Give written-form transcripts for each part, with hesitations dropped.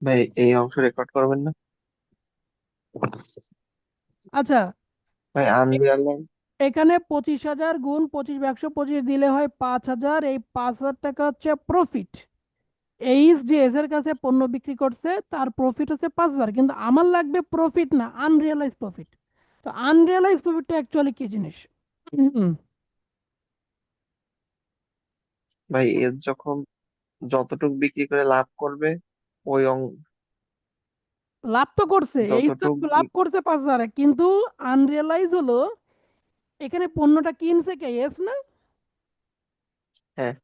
ভাই এই অংশ রেকর্ড করবেন না? আচ্ছা, ভাই এ- আনরিয়ালাইজ। এখানে 25,000 গুণ 25/125 দিলে হয় 5,000। এই 5,000 টাকা হচ্ছে প্রফিট। এইচ যে এস এর কাছে পণ্য বিক্রি করছে তার প্রফিট হচ্ছে 5,000, কিন্তু আমার লাগবে প্রফিট না, আনরিয়ালাইজ প্রফিট। তো আনরিয়ালাইজ প্রফিটটা অ্যাকচুয়ালি কি জিনিস? হুম, ভাই এর যখন যতটুক বিক্রি করে লাভ করবে ওই লাভ তো করছে, এইচ তো যতটুক লাভ করছে 5,000, কিন্তু আনরিয়ালাইজ হলো এখানে পণ্যটা কিনছে কে? এস না? হ্যাঁ,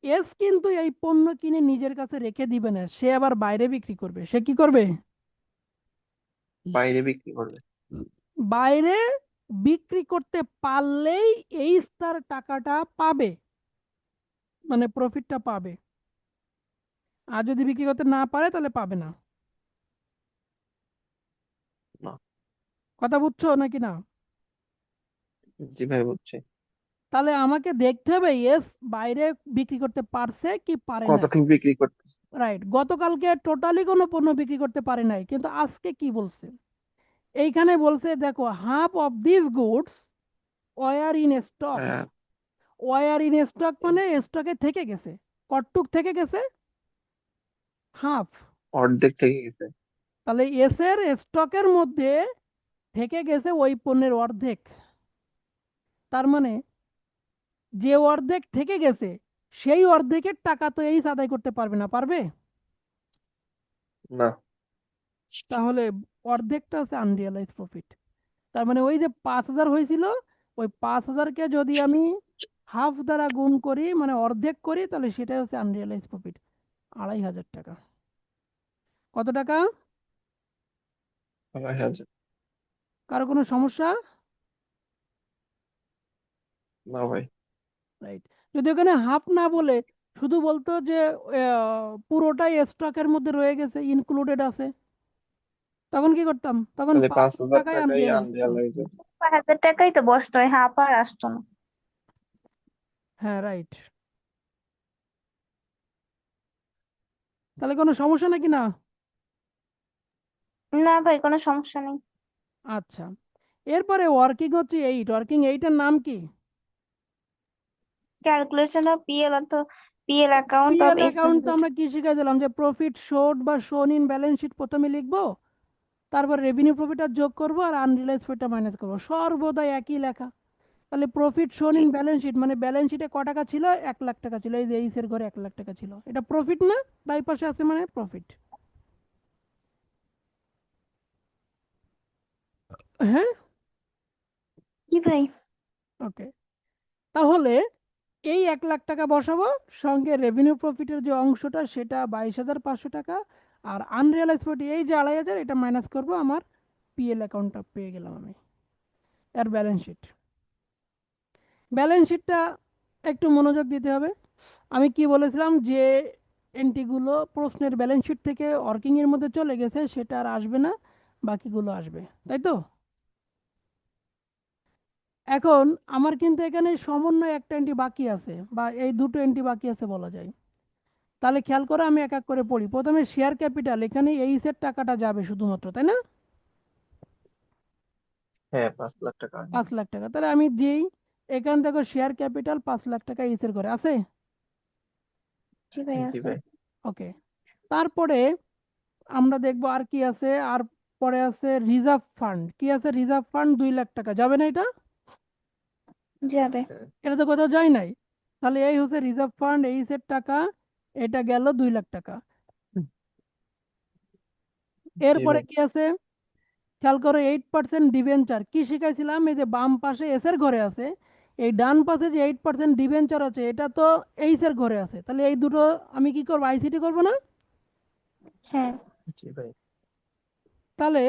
এস কিন্তু এই পণ্য কিনে নিজের কাছে রেখে দিবে না, সে আবার বাইরে বিক্রি করবে। সে কি করবে? বাইরে বিক্রি করবে। বাইরে বিক্রি করতে পারলেই এই তার টাকাটা পাবে, মানে প্রফিটটা পাবে। আর যদি বিক্রি করতে না পারে তাহলে পাবে না। না। কথা বুঝছো নাকি না? জি ভাই বুঝছি। তাহলে আমাকে দেখতে হবে এস বাইরে বিক্রি করতে পারছে কি পারে নাই। কতটুক বিক্রি করতে। রাইট, গতকালকে টোটালি কোনো পণ্য বিক্রি করতে পারে নাই, কিন্তু আজকে কি বলছে? এইখানে বলছে দেখো, half of this goods were in stock. হ্যাঁ, ওয়ার ইন স্টক মানে স্টকে থেকে গেছে। কতটুক থেকে গেছে? হাফ। অর্ধেক থেকে গেছে। তাহলে এস এর স্টকের মধ্যে থেকে গেছে ওই পণ্যের অর্ধেক। তার মানে যে অর্ধেক থেকে গেছে সেই অর্ধেকের টাকা তো এই আদায় করতে পারবে না, পারবে? না। তাহলে অর্ধেকটা হচ্ছে আনরিয়ালাইজ প্রফিট। তার মানে ওই যে 5,000 হয়েছিল, ওই 5,000-কে যদি আমি হাফ দ্বারা গুণ করি, মানে অর্ধেক করি, তাহলে সেটাই হচ্ছে আনরিয়ালাইজ প্রফিট, 2,500 টাকা। কত টাকা? 2,500। কারো কোনো সমস্যা? না ভাই। রাইট। যদি ওখানে হাফ না বলে শুধু বলতো যে পুরোটাই স্টকের মধ্যে রয়ে গেছে, ইনক্লুডেড আছে, তখন কি করতাম? তখন তাহলে 5,000 5,000 টাকায় টাকাই আনরিয়ালাইজ হতো। আনরিয়ালাইজ। 5,000 টাকাই তো বসতো, হাফ আর আসতো না। হ্যাঁ, রাইট। তাহলে কোনো সমস্যা নাকি না? না ভাই, কোনো সমস্যা নেই। আচ্ছা, এরপরে ওয়ার্কিং হচ্ছে এইট। ওয়ার্কিং এইটের নাম কি? ক্যালকুলেশন অফ পিএল অথবা PL account of PL S and account to Z. আমরা কি শিখেছিলাম, যে প্রফিট শোড বা শোন ইন ব্যালেন্স শিট প্রথমে লিখবো, তারপর রেভিনিউ প্রফিট আর যোগ করবো, আর আনরিলাইজ প্রফিটটা মাইনাস করবো, সর্বদা একই লেখা। তাহলে প্রফিট শোন জি। ইন ব্যালেন্স শিট মানে ব্যালেন্স শিটে ক টাকা ছিল? 1,00,000 টাকা ছিল। এই যে এইসের ঘরে 1,00,000 টাকা ছিল, এটা প্রফিট না? তাই পাশে আছে মানে প্রফিট। হ্যাঁ, কি ভাই? ওকে। তাহলে এই 1,00,000 টাকা বসাবো, সঙ্গে রেভিনিউ প্রফিটের যে অংশটা সেটা 22,500 টাকা, আর আনরিয়ালাইজ প্রফিট এই যে 2,500, এটা মাইনাস করব, আমার পিএল অ্যাকাউন্টটা পেয়ে গেলাম আমি, এর ব্যালেন্স শিট। ব্যালেন্স শিটটা একটু মনোযোগ দিতে হবে। আমি কি বলেছিলাম, যে এন্ট্রিগুলো প্রশ্নের ব্যালেন্স শিট থেকে ওয়ার্কিং এর মধ্যে চলে গেছে সেটা আর আসবে না, বাকিগুলো আসবে, তাই তো? এখন আমার কিন্তু এখানে সমন্বয় একটা এন্ট্রি বাকি আছে, বা এই দুটো এন্ট্রি বাকি আছে বলা যায়। তাহলে খেয়াল করে আমি এক এক করে পড়ি। প্রথমে শেয়ার ক্যাপিটাল, এখানে এই সেট টাকাটা যাবে শুধুমাত্র, তাই না? হ্যাঁ, 5,00,000 টাকা। 5,00,000 টাকা, তাহলে আমি দিই। এখান থেকে শেয়ার ক্যাপিটাল 5,00,000 টাকা ইসের করে আছে। জি ভাই, জি আছে। ভাই। ওকে। তারপরে আমরা দেখবো আর কি আছে। আর পরে আছে রিজার্ভ ফান্ড। কি আছে? রিজার্ভ ফান্ড 2,00,000 টাকা যাবে না এটা? যাবে। হ্যাঁ। এটা তো কোথাও যায় নাই। তাহলে এই হচ্ছে রিজার্ভ ফান্ড, এই সেট টাকা, এটা গেল 2,00,000 টাকা। জি এরপরে ভাই। কি আছে? খেয়াল করো, 8% ডিবেঞ্চার। কি শিখাইছিলাম? এই যে বাম পাশে এস এর ঘরে আছে, এই ডান পাশে যে 8% ডিবেঞ্চার আছে, এটা তো এইচ এর ঘরে আছে। তাহলে এই দুটো আমি কি করবো? আইসিটি করবো না? হ্যাঁ। জি ভাই। তাহলে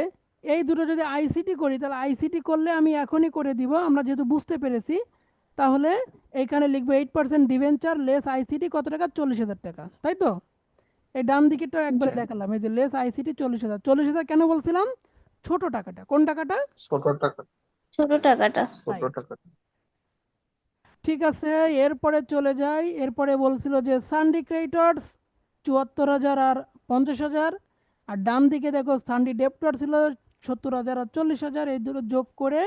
এই দুটো যদি আইসিটি করি, তাহলে আইসিটি করলে আমি এখনই করে দিব, আমরা যেহেতু বুঝতে পেরেছি। তাহলে এইখানে লিখবো 8% ডিবেঞ্চার লেস আইসিটি কত টাকা? 40,000 টাকা, তাই তো? এই ডান দিকেরটাও একবারে জি। দেখালাম, এই যে লেস আইসিটি 40,000। 40,000 কেন বলছিলাম? ছোট টাকাটা, কোন টাকাটা? ছোট টাকা। ছোট টাকাটা। ছোট রাইট। টাকা। ঠিক আছে, এরপরে চলে যাই। এরপরে বলছিল যে সানডি ক্রেডিটর্স 74,000 আর 50,000, আর ডান দিকে দেখো সানডি ডেপ্টর ছিল 70,000 আর 40,000, এই দুটো যোগ করে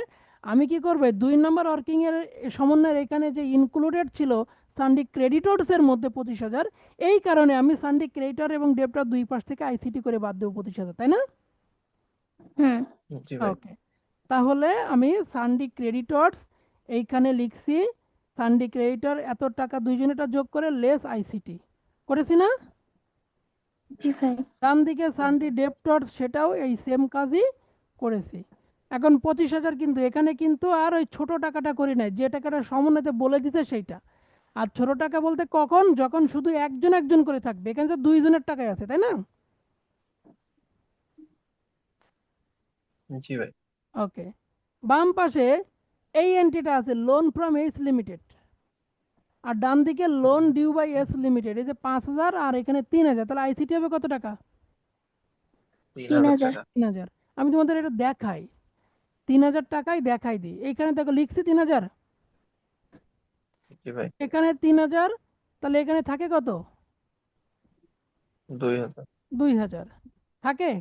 আমি কি করবো, 2 নম্বর ওয়ার্কিং এর সমন্বয়ের এখানে যে ইনক্লুডেড ছিল সানডি ক্রেডিটরস এর মধ্যে 25,000, এই কারণে আমি সানডি ক্রেডিটর এবং ডেপ্টর দুই পাশ থেকে আইসিটি করে বাদ দেবো 25,000, তাই না? হুম। জি ভাই। ওকে, তাহলে আমি সানডি ক্রেডিটরস এইখানে লিখছি, সানডি ক্রেডিটর এত টাকা দুইজনেটা যোগ করে লেস আইসিটি করেছি না? জি ভাই। ডান দিকে সানডি ডেপ্টরস সেটাও এই সেম কাজই করেছি। এখন 25,000, কিন্তু এখানে কিন্তু আর ওই ছোট টাকাটা করি নাই, যে টাকাটা সমন্বয়তে বলে দিতে সেইটা। আর ছোট টাকা বলতে কখন, যখন শুধু একজন একজন করে থাকবে, এখানে তো দুইজনের টাকাই আছে, তাই না? জি ভাই। ওকে, বাম পাশে এই এন্ট্রিটা আছে লোন ফ্রম এইচ লিমিটেড, আর ডান দিকে loan due by S limited, এই যে 5,000 আর এখানে 3,000, তাহলে আইসিটি হবে কত টাকা? 3,000 3,000। টাকা। 3,000। আমি তোমাদের এটা দেখাই, 3,000 টাকাই দেখাই দিই। এইখানে দেখো লিখছি 3,000, জি ভাই। এখানে 3,000, তাহলে এখানে থাকে কত? 2,000। 2,000 থাকে।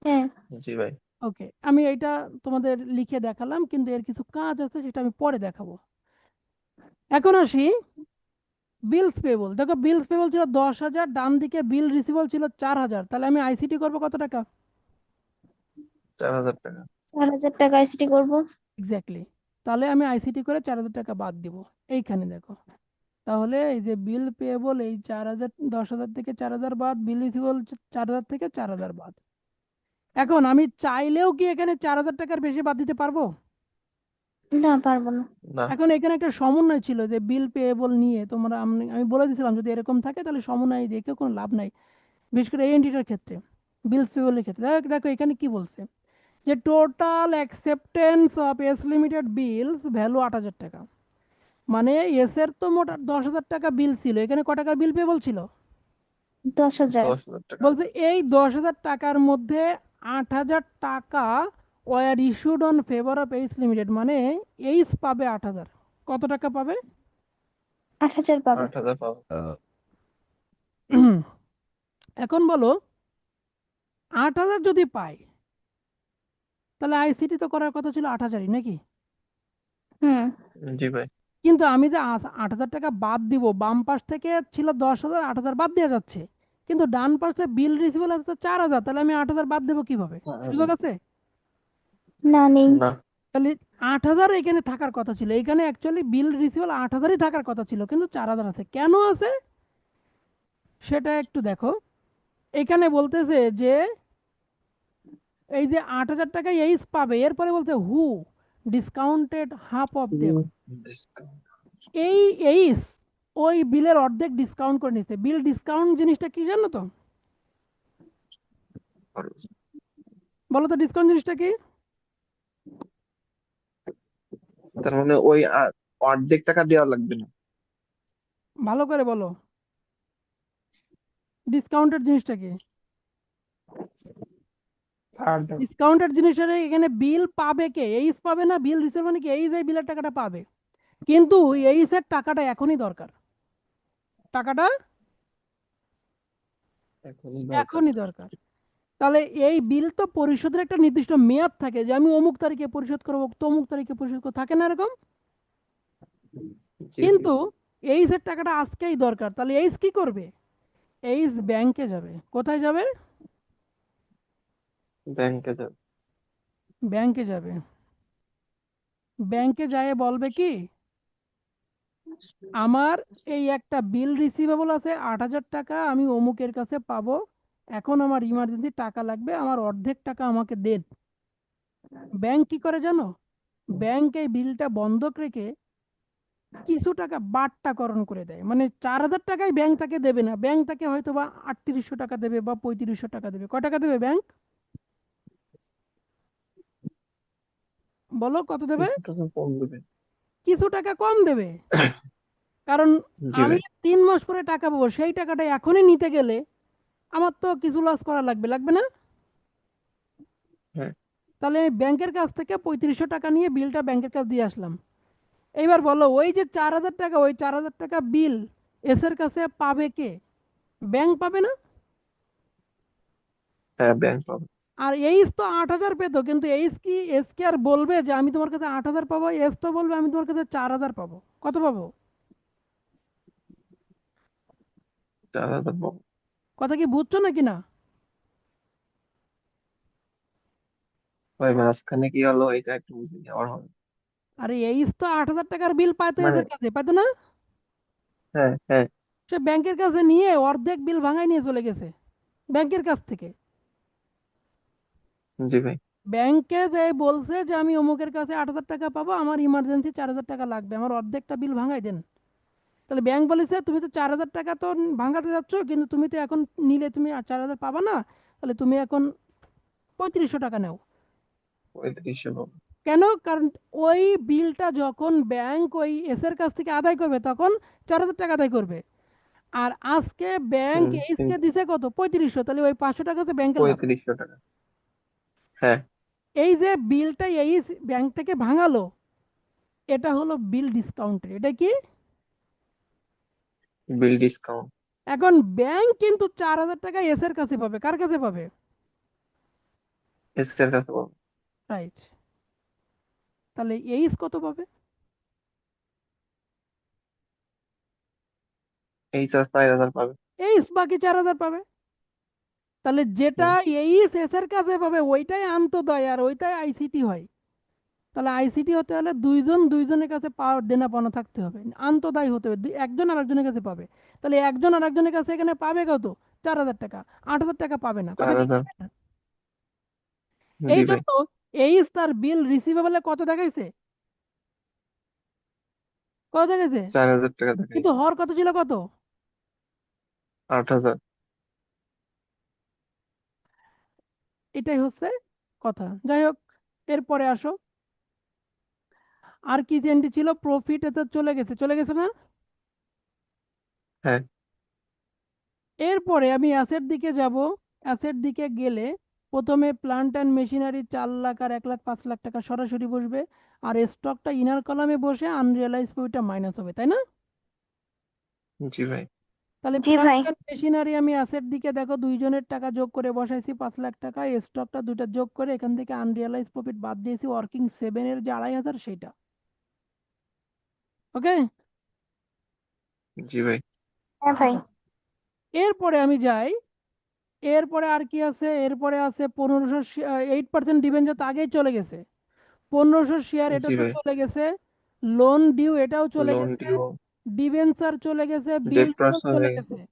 হ্যাঁ। জি ভাই। ওকে, আমি এইটা তোমাদের লিখে দেখালাম, কিন্তু এর কিছু কাজ আছে সেটা আমি পরে দেখাবো। এখন আসি বিলস পেবল। দেখো বিলস পেবল ছিল 10,000, ডান দিকে বিল রিসিভেবল ছিল 4,000, তাহলে আমি আইসিটি করবো কত টাকা? 4,000 টাকা। 4,000 টাকা আইসিটি করবো। এক্স্যাক্টলি, তাহলে আমি আইসিটি করে 4,000 টাকা বাদ দিব এইখানে দেখো। তাহলে এই যে বিল পেয়েবল, এই 4,000, 10,000 থেকে 4,000 বাদ, বিল রিসিভেবল 4,000 থেকে 4,000 বাদ। এখন আমি চাইলেও কি এখানে 4,000 টাকার বেশি বাদ দিতে পারবো? না, পারবো না। না। এখন এখানে একটা সমন্বয় ছিল যে বিল পেয়েবল নিয়ে তোমরা, আমি বলে দিয়েছিলাম যদি এরকম থাকে তাহলে সমন্বয় দেখে কোনো লাভ নাই, বিশেষ করে এই এন্টিটার ক্ষেত্রে, বিলস পেয়েবলের ক্ষেত্রে। দেখো দেখো এখানে কি বলছে, যে total acceptance of S limited bills value 8,000 টাকা। মানে এস এর তো মোট 10,000 টাকা বিল ছিল, এখানে ক টাকার বিল পেয়েবল ছিল? 10,000। 10,000 টাকা। বলছে এই 10,000 টাকার মধ্যে 8,000 টাকা were issued on favour of H limited, মানে এইচ পাবে 8,000। কত টাকা পাবে? 8,000 পাবে। 8,000 পাবো। এখন বলো, 8,000 যদি পাই তাহলে আইসিটি তো করার কথা ছিল 8,000-ই নাকি? হুম। জি ভাই। কিন্তু আমি যে 8,000 টাকা বাদ দিব, বাম পাশ থেকে ছিল 10,000, 8,000 বাদ দেওয়া যাচ্ছে, কিন্তু ডান পাশে বিল রিসিভেবল আছে তো 4,000, তাহলে আমি 8,000 বাদ দেবো কিভাবে? সুযোগ আছে? না, নেই। না। তাহলে 8,000 এখানে থাকার কথা ছিল, এখানে অ্যাকচুয়ালি বিল রিসিভেবল 8,000-ই থাকার কথা ছিল, কিন্তু 4,000 আছে। কেন আছে সেটা একটু দেখো। এখানে বলতেছে যে এই যে 8,000 টাকা এইচ পাবে, এরপরে বলতে who discounted half of them. Discount. এই এইচ ওই বিলের অর্ধেক ডিসকাউন্ট করে নিচ্ছে। বিল ডিসকাউন্ট জিনিসটা কি জানো তো? বলো তো ডিসকাউন্ট জিনিসটা কি? তার মানে ওই অর্ধেক টাকা দেওয়া লাগবে না। ভালো করে বলো, ডিসকাউন্টেড জিনিসটা কি? ডিসকাউন্টেড জিনিসটা এখানে বিল পাবে কে? এইচ পাবে না, বিল রিসিভ মানে কি এইচ এই বিলের টাকাটা পাবে, কিন্তু এইচ এর টাকাটা এখনই দরকার, টাকাটা এখনই দরকার। এখনই দরকার। তাহলে এই বিল তো পরিশোধের একটা নির্দিষ্ট মেয়াদ থাকে, যে আমি অমুক তারিখে পরিশোধ করবো, তমুক তারিখে পরিশোধ করবো, থাকে না এরকম? জি। কিন্তু এইচ এর টাকাটা আজকেই দরকার, তাহলে এইচ কি করবে? এইচ ব্যাংকে যাবে। কোথায় যাবে? ব্যাংকে যাবে। ব্যাংকে যাবে। ব্যাংকে যায় বলবে কি, আমার এই একটা বিল রিসিভেবল আছে 8,000 টাকা, আমি অমুকের কাছে পাবো, এখন আমার ইমার্জেন্সি টাকা লাগবে, আমার অর্ধেক টাকা আমাকে দেন। ব্যাংক কি করে জানো? ব্যাংক এই বিলটা বন্ধক রেখে কিছু টাকা বাট্টাকরণ করে দেয়, মানে 4,000 টাকায় ব্যাংক তাকে দেবে না, ব্যাংক তাকে হয়তো বা 3,800 টাকা দেবে বা 3,500 টাকা দেবে। কয় টাকা দেবে ব্যাংক? বলো কত দেবে? কিছু টাকা কম দেবে। কিছু টাকা কম দেবে, কারণ জি আমি ভাই। 3 মাস পরে টাকা পাবো, সেই টাকাটা এখনই নিতে গেলে আমার তো কিছু লস করা লাগবে, লাগবে না? হ্যাঁ। তাহলে আমি ব্যাংকের কাছ থেকে 3,500 টাকা নিয়ে বিলটা ব্যাংকের কাছে দিয়ে আসলাম। এইবার বলো, ওই যে 4,000 টাকা, ওই 4,000 টাকা বিল এস এর কাছে পাবে কে? ব্যাংক পাবে না? হ্যাঁ, ব্যাংক পাবে। আর এইচ তো 8,000 পেতো, কিন্তু এস কি আর বলবে যে আমি তোমার কাছে 8,000 পাবো? এস তো বলবে আমি তোমার কাছে 4,000 পাবো। কত পাবো? 4,000 পাবে। কথা কি বুঝছো নাকি না? ভাই মাঝখানে কি হলো এটা একটু বুঝিনি, আবার হবে। আরে এইচ তো 8,000 টাকার বিল পাইতো এস মানে এর কাছে, পাইতো না? হ্যাঁ, হ্যাঁ। সে ব্যাংকের কাছে নিয়ে অর্ধেক বিল ভাঙাই নিয়ে চলে গেছে ব্যাংকের কাছ থেকে। জি ভাই। ব্যাংকে যে বলছে যে আমি অমুকের কাছে 8,000 টাকা পাবো, আমার ইমার্জেন্সি 4,000 টাকা লাগবে, আমার অর্ধেকটা বিল ভাঙাই দেন। তাহলে ব্যাংক বলেছে তুমি তো 4,000 টাকা তো ভাঙাতে যাচ্ছ, কিন্তু তুমি তো এখন নিলে তুমি আর 4,000 পাবা না, তাহলে তুমি এখন 3,500 টাকা নাও। 3500 পাবে। কেন? কারণ ওই বিলটা যখন ব্যাংক ওই এস এর কাছ থেকে আদায় করবে তখন 4,000 টাকা আদায় করবে। আর আজকে ব্যাংক এইচ কে দিছে কত? 3500, তাহলে ওই 500 টাকা হচ্ছে ব্যাংকের লাভ। 3500 টাকা। হ্যাঁ। এই যে বিলটা এইচ ব্যাংক থেকে ভাঙালো, এটা হলো বিল ডিসকাউন্টেড। এটা কি? বিল ডিসকাউন্ট। এখন ব্যাংক কিন্তু 4,000 টাকা এস এর কাছে পাবে। কার কাছে পাবে? এসকের কাছে পাবে। রাইট। তাহলে এইচ কত পাবে? এই চার্জ 4,000 পাবে। এইচ বাকি 4,000 পাবে। তাহলে যেটা হুম। এইচ এস এর কাছে পাবে ওইটাই আন্তঃদায় আর ওইটাই আইসিটি হয়। তাহলে আইসিটি হতে হলে দুইজন দুইজনের কাছে পাওয়ার দেনা পাওনা থাকতে হবে, আন্তঃদায়ী হতে হবে, একজন আর একজনের কাছে পাবে। তাহলে একজন আর একজনের কাছে এখানে পাবে কত? 4,000 টাকা। 8,000 টাকা পাবে না। কথা কি 4,000। clear? জি এই ভাই। জন্য এইচ তার বিল রিসিভেবলে কত দেখাইছে? কত দেখাইছে? 4,000 টাকা কিন্তু দেখাইছে। হওয়ার কথা ছিল কত? 8,000। এটাই হচ্ছে কথা। যাই হোক, এরপরে আসো। আর কি চেঞ্জ ছিল? প্রফিট এতে চলে গেছে, চলে গেছে না? হ্যাঁ। এরপরে আমি অ্যাসেট দিকে যাব। অ্যাসেট দিকে গেলে প্রথমে প্লান্ট অ্যান্ড মেশিনারি 4 লাখ আর 1,00,000 5,00,000 টাকা সরাসরি বসবে। আর স্টকটা ইনার কলামে বসে আনরিয়ালাইজ প্রফিটটা মাইনাস হবে, তাই না? জি ভাই। তাহলে জি প্লান্ট ভাই। অ্যান্ড মেশিনারি আমি অ্যাসেট দিকে দেখো দুইজনের টাকা যোগ করে বসাইছি 5,00,000 টাকা, স্টকটা দুইটা যোগ করে এখান থেকে আনরিয়ালাইজ প্রফিট বাদ দিয়েছি ওয়ার্কিং 7 এর যে 2,500 সেটা। ওকে? জি ভাই। হ্যাঁ ঠিক ভাই। আছে। এরপরে আমি যাই। এরপরে আর কি আছে? এরপরে আছে 1,500। 8% ডিবেঞ্চার তো আগেই চলে গেছে। 1,500 শেয়ার, এটা জি তো ভাই। চলে গেছে। লোন ডিউ এটাও চলে লোন গেছে। ডিউ। ডিবেঞ্চার চলে গেছে, বিল ডেট পেমেন্ট পার্সন চলে হয়ে গেছে। গেছে।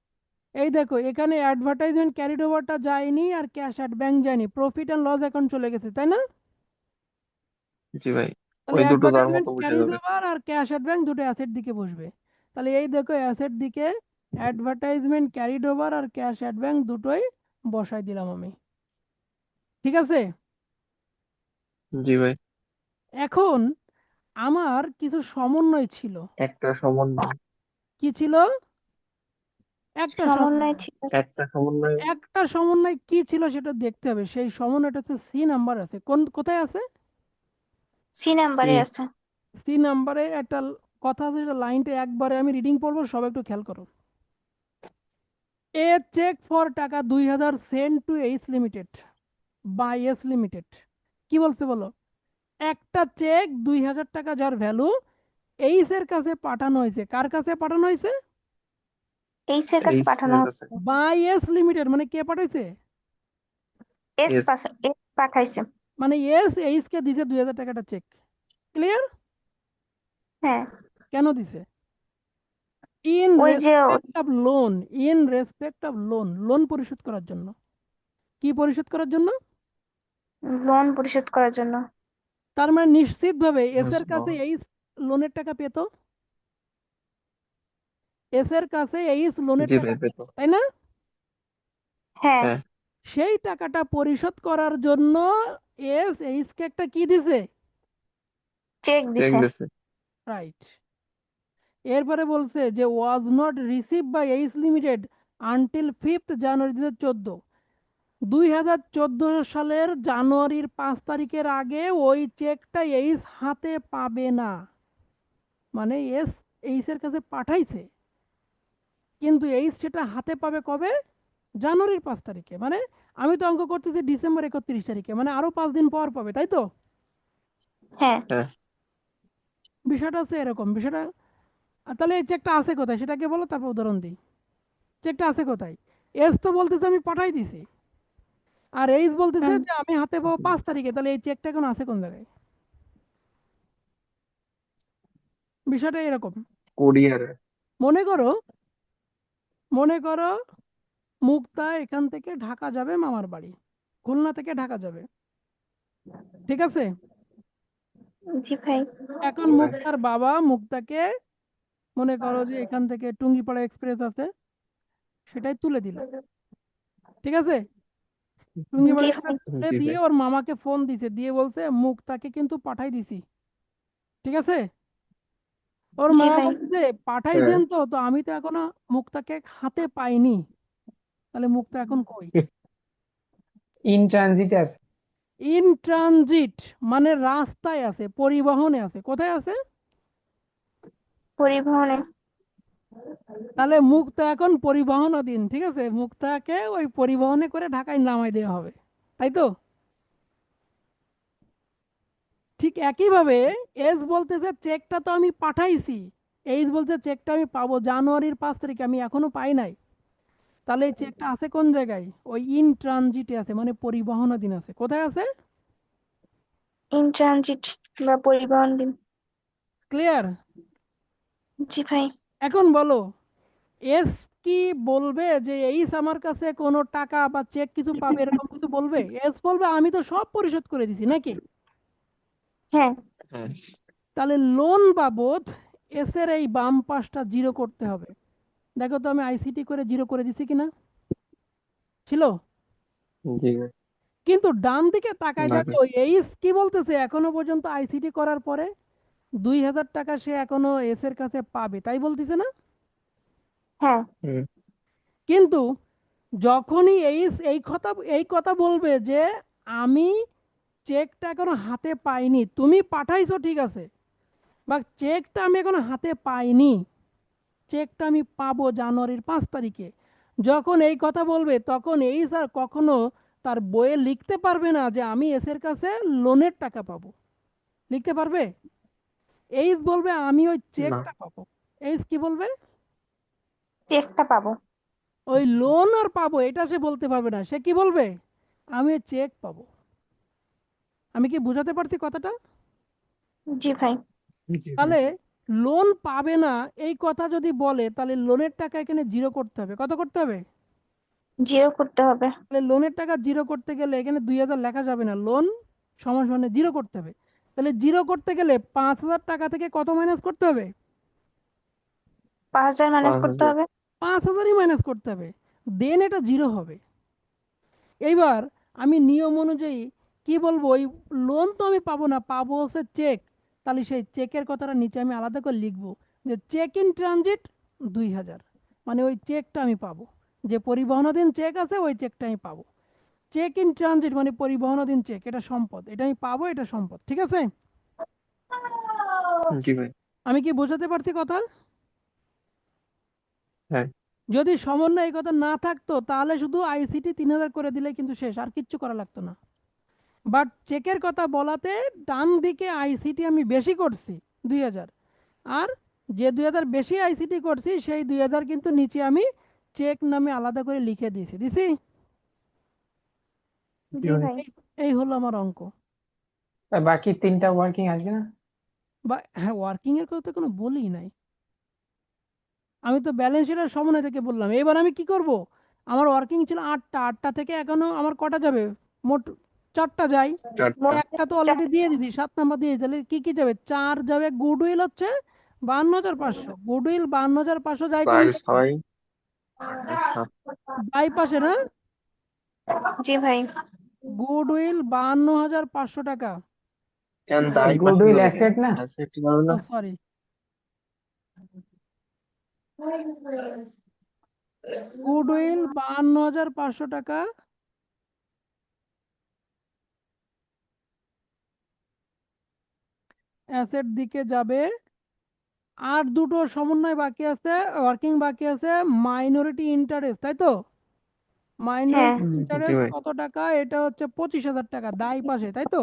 এই দেখো এখানে অ্যাডভার্টাইজমেন্ট ক্যারিড ওভারটা যায়নি আর ক্যাশ অ্যাট ব্যাংক যায়নি, প্রফিট অ্যান্ড লস অ্যাকাউন্ট চলে গেছে, তাই না? জি ভাই। তাহলে ওই দুটো তার অ্যাডভার্টাইজমেন্ট মতো বসে ক্যারিজ যাবে। ওভার আর ক্যাশ অ্যাট ব্যাংক দুটো অ্যাসেট দিকে বসবে। তাহলে এই দেখো অ্যাসেট দিকে অ্যাডভার্টাইজমেন্ট ক্যারিড ওভার আর ক্যাশ অ্যাট ব্যাংক দুটোই বসাই দিলাম আমি। ঠিক আছে? জি ভাই। এখন আমার কিছু সমন্বয় ছিল। একটা সমন্বয়। কি ছিল? একটা সমন্বয় সমন্বয়। ছিল। একটা সমন্বয়। একটা সমন্বয় কি ছিল সেটা দেখতে হবে। সেই সমন্বয়টা হচ্ছে সি নাম্বার আছে। কোথায় আছে? C C. নাম্বারে আছে। সি নাম্বারে একটা কথা আছে, সেটা লাইনটা একবারে আমি রিডিং পড়বো, সবাই একটু খেয়াল করো। এ চেক ফর টাকা 2,000 sent to H limited by S limited. কি বলছে বলো? একটা চেক 2,000 টাকা যার ভ্যালু এইচ এর কাছে পাঠানো হয়েছে। কার কাছে পাঠানো হয়েছে? এইচ এর কাছে এইচ পাঠানো এর কাছে। হচ্ছে। বাই এস লিমিটেড মানে কে পাঠাইছে? এস। এস পাঠাইছে। মানে এস এইচ কে দিছে 2,000 টাকাটা চেক। ক্লিয়ার? হ্যাঁ। কেন দিছে? ইন ওই যে respect of loan. In respect of loan, loan পরিশোধ করার জন্য। কি পরিশোধ করার জন্য? লোন পরিশোধ করার জন্য। তার মানে নিশ্চিতভাবে এস এর বুঝলো। কাছে এইচ লোনের টাকা পেত। এস এর কাছে এইচ লোনের জি টাকা ভাই, পেত, পেতো। তাই না? হ্যাঁ। হ্যাঁ। সেই টাকাটা পরিশোধ করার জন্য এস এইচ কে একটা কি দিছে? চেক চেক দিছে। দিছে। রাইট। এরপরে বলছে যে was not receive by H limited until 5th January 2014। 2014 সালের জানুয়ারির 5 তারিখের আগে ওই চেকটা এইচ হাতে পাবে না। মানে এস এইচ এর কাছে পাঠাইছে, কিন্তু এইচ সেটা হাতে পাবে কবে? জানুয়ারির 5 তারিখে। মানে আমি তো অঙ্ক করতেছি ডিসেম্বর 31 তারিখে, মানে আরো 5 দিন পর পাবে, তাই তো? হ্যাঁ, হ্যাঁ, বিষয়টা হচ্ছে এরকম, বিষয়টা তাহলে এই চেকটা আছে কোথায় সেটাকে বলো, তারপর উদাহরণ দিই। চেকটা আছে কোথায়? এস তো বলতেছে আমি পাঠাই দিছি, আর এইচ বলতেছে হুম, যে আমি হাতে পাবো 5 তারিখে, তাহলে এই চেকটা এখন আছে কোন জায়গায়? বিষয়টা এরকম। কুরিয়ারে। মনে করো, মনে করো মুক্তা এখান থেকে ঢাকা যাবে মামার বাড়ি, খুলনা থেকে ঢাকা যাবে, ঠিক আছে? জি ভাই। এখন মুক্তার বাবা মুক্তাকে মনে করো যে এখান থেকে টুঙ্গিপাড়া এক্সপ্রেস আছে, সেটাই তুলে দিল, ঠিক আছে? টুঙ্গিপাড়া জি ভাই। এক্সপ্রেস তুলে জি দিয়ে ভাই। ওর মামাকে ফোন দিছে, দিয়ে বলছে মুক্তাকে কিন্তু পাঠাই দিছি, ঠিক আছে? ওর জি মামা ভাই। বলতেছে হ্যাঁ। পাঠাইছেন তো, তো আমি তো এখনো মুক্তাকে হাতে পাইনি, তাহলে মুক্তা এখন কই? ইন ট্রানজিট আছে। ইন ট্রানজিট মানে রাস্তায় আছে, পরিবহনে আছে। কোথায় আছে? পরিবহনে। তাহলে মুক্তা এখন পরিবহনাধীন, ঠিক আছে? মুক্তাকে ওই পরিবহনে করে ঢাকায় নামাই দেওয়া হবে, তাই তো? ঠিক একইভাবে এস বলতেছে চেকটা তো আমি পাঠাইছি, এইচ বলছে চেকটা আমি পাবো জানুয়ারির 5 তারিখে, আমি এখনো পাই নাই, তাহলে এই চেকটা আছে কোন জায়গায়? ওই ইন ট্রানজিটে আছে, মানে পরিবহনাধীন আছে। কোথায় আছে? ইন ট্রানজিট বা পরিবহন দিন। ক্লিয়ার? জি ভাই। এখন বলো, এস কি বলবে যে এইস আমার কাছে কোনো টাকা বা চেক কিছু পাবে, এরকম কিছু বলবে? এস বলবে আমি তো সব পরিশোধ করে দিছি, নাকি? হ্যাঁ। হ্যাঁ। তাহলে লোন বাবদ এস এর এই বাম পাশটা জিরো করতে হবে। দেখো তো আমি আইসিটি করে জিরো করে দিছি কিনা, ছিল? জি ভাই। কিন্তু ডান দিকে তাকায় না দেখো ভাই। এইস কি বলতেছে, এখনো পর্যন্ত আইসিটি করার পরে 2000 টাকা সে এখনো এস এর কাছে পাবে, তাই বলতেছে না? হ্যাঁ। হুম। কিন্তু যখনই এই কথা বলবে যে আমি চেকটা এখনো হাতে পাইনি, তুমি পাঠাইছো ঠিক আছে, বা চেকটা আমি এখনো হাতে পাইনি, চেকটা আমি পাবো জানুয়ারির 5 তারিখে, যখন এই কথা বলবে তখন এই স্যার কখনো তার বইয়ে লিখতে পারবে না যে আমি এসের কাছে লোনের টাকা পাবো। লিখতে পারবে? এইস বলবে আমি ওই না। চেকটা পাবো। এইস কি বলবে? চেকটা পাবো। ওই লোন আর পাবো এটা সে বলতে পারবে না, সে কি বলবে? আমি চেক পাবো। আমি কি বুঝাতে পারছি কথাটা? জি ভাই। জি ভাই। তাহলে লোন পাবে না এই কথা যদি বলে, তাহলে লোনের টাকা এখানে জিরো করতে হবে। কত করতে হবে? জিরো করতে হবে। তাহলে লোনের টাকা জিরো করতে গেলে এখানে 2000 লেখা যাবে না, লোন সমান সমান জিরো করতে হবে। তাহলে জিরো করতে গেলে 5000 টাকা থেকে কত মাইনাস করতে হবে? 5,000 ম্যানেজ করতে 5,000। হবে। 5000ই মাইনাস করতে হবে, দেন এটা জিরো হবে। এইবার আমি নিয়ম অনুযায়ী কি বলবো, ওই লোন তো আমি পাবো না, পাবো হচ্ছে চেক। তাহলে সেই চেকের কথাটা নিচে আমি আলাদা করে লিখবো যে চেক ইন ট্রানজিট 2000, মানে ওই চেকটা আমি পাবো, যে পরিবহনাধীন চেক আছে ওই চেকটা আমি পাবো। চেক ইন ট্রানজিট মানে পরিবহনাধীন চেক, এটা সম্পদ, এটা আমি পাবো, এটা সম্পদ, ঠিক আছে? জি ভাই। আমি কি বোঝাতে পারছি কথা? হ্যাঁ। যদি সমন্বয় এই কথা না থাকতো তাহলে শুধু আইসিটি 3000 করে দিলে কিন্তু শেষ, আর কিচ্ছু করা লাগতো না। বাট চেকের কথা বলাতে ডান দিকে আইসিটি আমি বেশি করছি 2000, আর যে 2000 বেশি আইসিটি করছি সেই 2000 কিন্তু নিচে আমি চেক নামে আলাদা করে লিখে দিছি। জি জি ভাই। ভাই। এই এই হলো আমার অঙ্ক। আর বাকি 3টা ওয়ার্কিং আসবে না? বা হ্যাঁ, ওয়ার্কিং এর কথা তো কোনো বলি নাই, আমি তো ব্যালেন্স শিট আর সমন্বয় থেকে বললাম। এবার আমি কি করব, আমার ওয়ার্কিং ছিল 8টা, 8টা থেকে এখনো আমার কটা যাবে? মোট 4টা যায়। 4টা। একটা তো চার। অলরেডি দিয়ে দিছি, 7 নাম্বার দিয়ে দিছি, তাহলে কি কি যাবে? 4 যাবে গুডউইল হচ্ছে 52,500, গুডউইল 52,500 যায় কোন 4, দিকে? 6 আর 7। বাইপাসে না? জি ভাই। গুডউইল 52,500 টাকা। কেন তাই পাশে গুডউইল যাবে কেন? অ্যাসেট না? অ্যাসেট যাবে ও না? সরি, গুডউইল 52,500 টাকা অ্যাসেট দিকে যাবে। আর দুটো সমন্বয় বাকি আছে, ওয়ার্কিং বাকি আছে, মাইনরিটি ইন্টারেস্ট, তাই তো? মাইনাস হ্যাঁ জি ইন্টারেস্ট ভাই। কত টাকা? এটা হচ্ছে 25,000 টাকা দায় পাশে, তাই তো?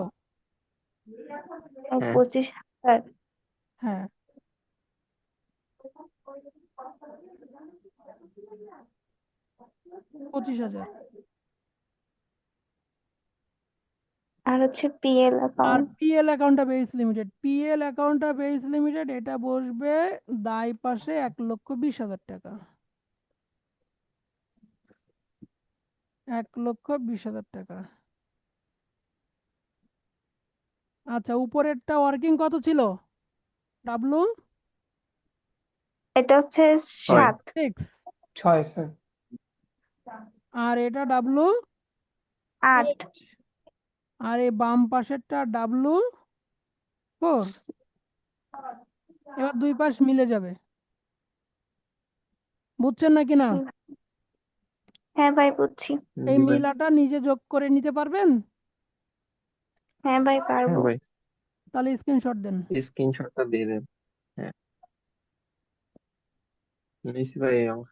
হ্যাঁ 25,000। হ্যাঁ, 25,000। আর হচ্ছে পিএল আর অ্যাকাউন্ট। পিএল অ্যাকাউন্টটা বেস লিমিটেড, পিএল অ্যাকাউন্টটা বেস লিমিটেড, এটা বসবে দায় পাশে 1,20,000 টাকা। 1,20,000 টাকা। আচ্ছা, উপরেরটা ওয়ার্কিং কত ছিল? ডাব্লু এটা হচ্ছে হয় 7। 6, 6 স্যার। আর এটা ডাব্লু 8। 8, আর এই বাম পাশেরটা ডাব্লু 4। এবার দুই পাশ মিলে যাবে, বুঝছেন নাকি না? হ্যাঁ ভাই বুঝছি। এই জি ভাই। মিলাটা নিজে যোগ করে নিতে পারবেন? হ্যাঁ ভাই হ্যাঁ পারবো। ভাই, তাহলে স্ক্রিনশট দেন। স্ক্রিনশটটা দিয়ে দেন। হ্যাঁ নিয়েছি ভাই এই অংশ।